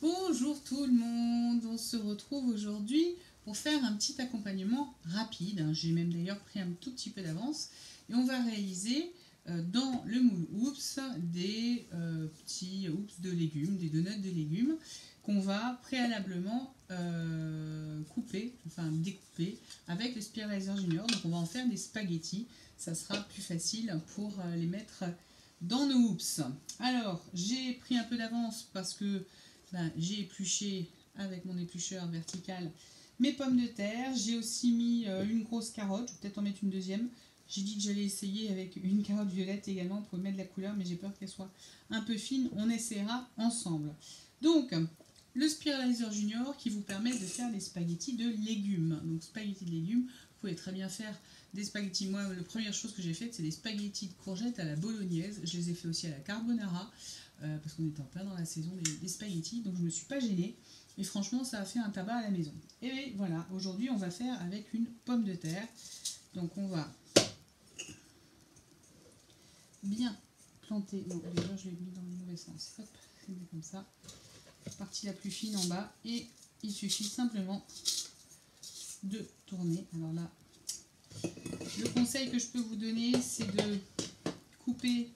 Bonjour tout le monde, on se retrouve aujourd'hui pour faire un petit accompagnement rapide. J'ai même d'ailleurs pris un tout petit peu d'avance et on va réaliser dans le moule Oops des petits Oops de légumes, des donuts de légumes qu'on va préalablement découper avec le Spiralizer Junior. Donc on va en faire des spaghettis, ça sera plus facile pour les mettre dans nos Oops. Alors j'ai pris un peu d'avance parce que j'ai épluché avec mon éplucheur vertical mes pommes de terre. J'ai aussi mis une grosse carotte, je vais peut-être en mettre une deuxième. J'ai dit que j'allais essayer avec une carotte violette également pour mettre de la couleur, mais j'ai peur qu'elle soit un peu fine. On essaiera ensemble. Donc, le Spiralizer Junior qui vous permet de faire des spaghettis de légumes. Donc, spaghettis de légumes, vous pouvez très bien faire des spaghettis. Moi, la première chose que j'ai faite, c'est des spaghettis de courgettes à la bolognaise. Je les ai fait aussi à la carbonara. Parce qu'on était en plein dans la saison des spaghettis, donc je ne me suis pas gênée. Et franchement, ça a fait un tabac à la maison. Et voilà, aujourd'hui, on va faire avec une pomme de terre. Donc on va bien planter. Non, déjà, je l'ai mis dans le mauvais sens. Hop, c'est mis comme ça. Partie la plus fine en bas. Et il suffit simplement de tourner. Alors là, le conseil que je peux vous donner, c'est de couper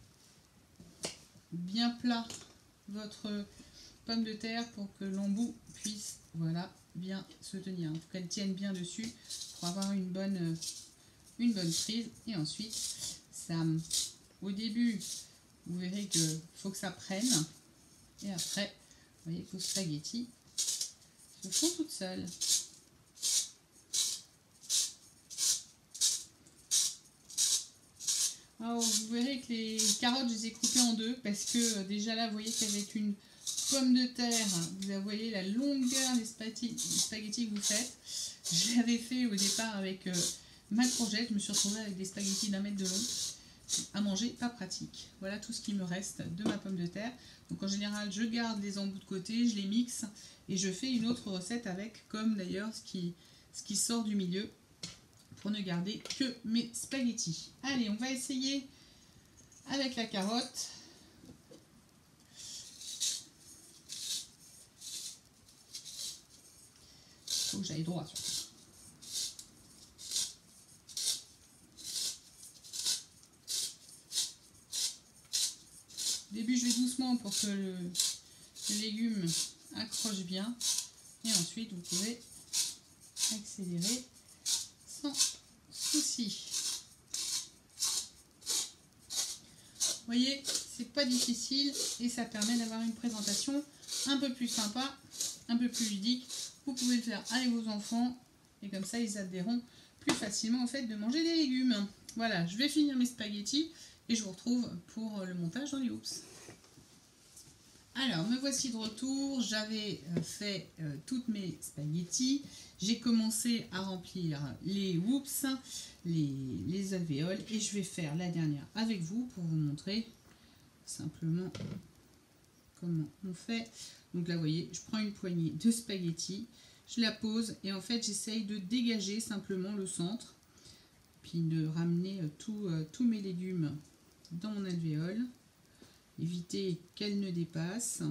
bien plat votre pomme de terre pour que l'embout puisse bien se tenir. Il faut qu'elle tienne bien dessus pour avoir une bonne prise. Et ensuite, au début, vous verrez qu'il faut que ça prenne. Et après, vous voyez que vos spaghettis se font toutes seules. Alors, vous verrez que les carottes, je les ai coupées en deux parce que déjà là, vous voyez qu'avec une pomme de terre, vous voyez la longueur des spaghettis que vous faites. Je l'avais fait au départ avec ma courgette, je me suis retrouvée avec des spaghettis d'1 mètre de long. À manger, pas pratique. Voilà tout ce qui me reste de ma pomme de terre. Donc en général, je garde les embouts de côté, je les mixe et je fais une autre recette avec, comme d'ailleurs ce qui sort du milieu, pour ne garder que mes spaghettis. Allez, on va essayer avec la carotte. Faut que j'aille droit surtout. Au début, je vais doucement pour que le légume accroche bien. Et ensuite, vous pouvez accélérer sans souci. Vous voyez, c'est pas difficile et ça permet d'avoir une présentation un peu plus sympa, un peu plus ludique. Vous pouvez le faire avec vos enfants et comme ça, ils adhéreront plus facilement au fait de manger des légumes. Voilà, je vais finir mes spaghettis et je vous retrouve pour le montage dans les Oops. Alors, me voici de retour. J'avais fait toutes mes spaghettis. J'ai commencé à remplir les Oops, les alvéoles. Et je vais faire la dernière avec vous pour vous montrer simplement comment on fait. Donc là, vous voyez, je prends une poignée de spaghettis. Je la pose et en fait, j'essaye de dégager simplement le centre. Puis de ramener tous mes légumes dans mon alvéole. Éviter qu'elle ne dépasse.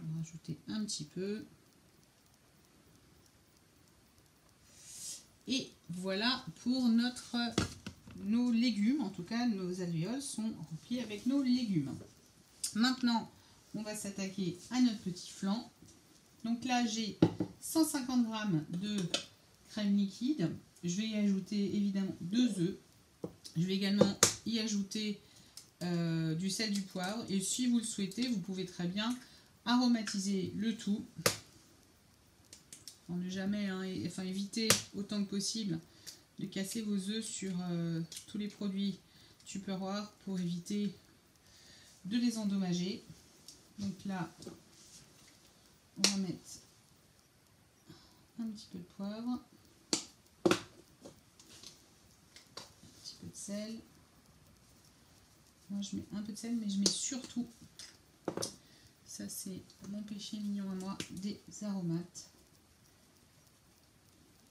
On va rajouter un petit peu. Et voilà pour nos légumes. En tout cas, nos alvéoles sont remplis avec nos légumes. Maintenant, on va s'attaquer à notre petit flan. Donc là, j'ai 150 g de crème liquide. Je vais y ajouter évidemment 2 œufs. Je vais également y ajouter du sel, du poivre. Et si vous le souhaitez, vous pouvez très bien aromatiser le tout. Pour ne jamais, éviter autant que possible de casser vos œufs sur tous les produits Tupperware pour éviter de les endommager. Donc là, on va mettre un petit peu de poivre. De sel. Moi je mets un peu de sel, mais je mets surtout, ça c'est mon péché mignon à moi, des aromates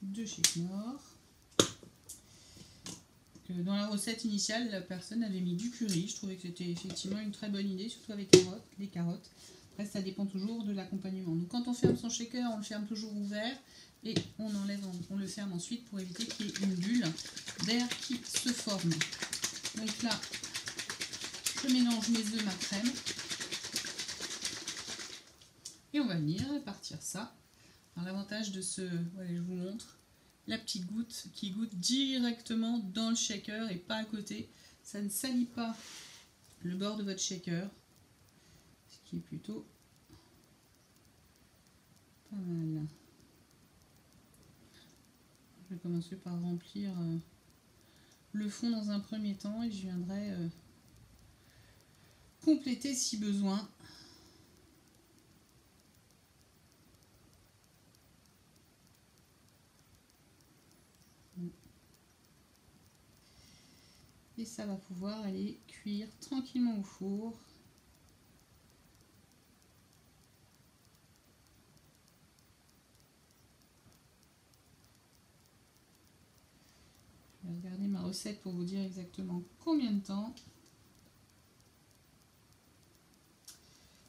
de chez Knorr. Dans la recette initiale, la personne avait mis du curry. Je trouvais que c'était effectivement une très bonne idée, surtout avec les carottes. Après, ça dépend toujours de l'accompagnement. Donc quand on ferme son shaker, on le ferme toujours ouvert et on le ferme ensuite pour éviter qu'il y ait une bulle d'air qui se forme. Donc là, je mélange mes œufs, ma crème. Et on va venir répartir ça. Alors l'avantage de ce, voilà, je vous montre, la petite goutte qui goûte directement dans le shaker et pas à côté. Ça ne salit pas le bord de votre shaker, ce qui est plutôt pas mal. Je vais commencer par remplir le fond dans un premier temps et je viendrai compléter si besoin. Et ça va pouvoir aller cuire tranquillement au four. Je vais regarder ma recette pour vous dire exactement combien de temps.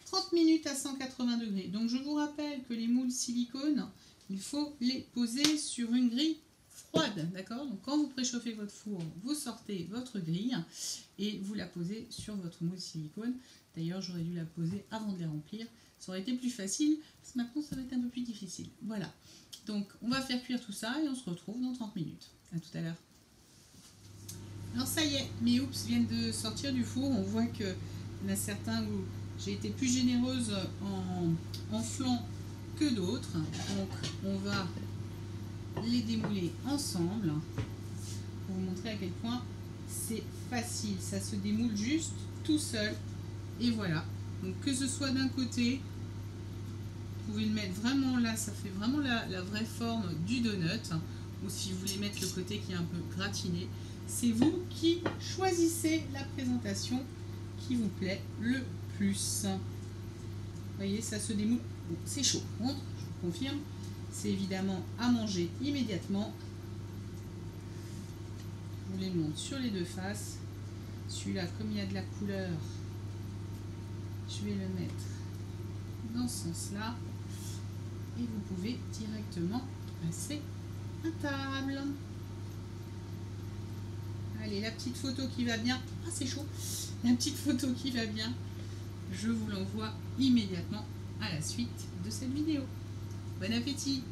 30 minutes à 180 degrés. Donc je vous rappelle que les moules silicone, il faut les poser sur une grille froide, d'accord? Donc quand vous préchauffez votre four, vous sortez votre grille et vous la posez sur votre moule silicone. D'ailleurs, j'aurais dû la poser avant de les remplir. Ça aurait été plus facile, parce que maintenant ça va être un peu plus difficile. Voilà. Donc on va faire cuire tout ça et on se retrouve dans 30 minutes. À tout à l'heure. Alors ça y est, mes hoops viennent de sortir du four. On voit qu'il y en a certains où j'ai été plus généreuse en flanc que d'autres. Donc on va les démouler ensemble pour vous montrer à quel point c'est facile. Ça se démoule juste tout seul. Et voilà. Donc que ce soit d'un côté, vous pouvez le mettre vraiment là, ça fait vraiment la vraie forme du donut. Ou si vous voulez mettre le côté qui est un peu gratiné, c'est vous qui choisissez la présentation qui vous plaît le plus. Vous voyez, ça se démoule. Bon, c'est chaud, je vous confirme. C'est évidemment à manger immédiatement. Je vous les montre sur les deux faces. Celui-là, comme il y a de la couleur, je vais le mettre dans ce sens-là. Et vous pouvez directement passer à table. Allez, la petite photo qui va bien. Ah, c'est chaud. La petite photo qui va bien. Je vous l'envoie immédiatement à la suite de cette vidéo. Bon appétit!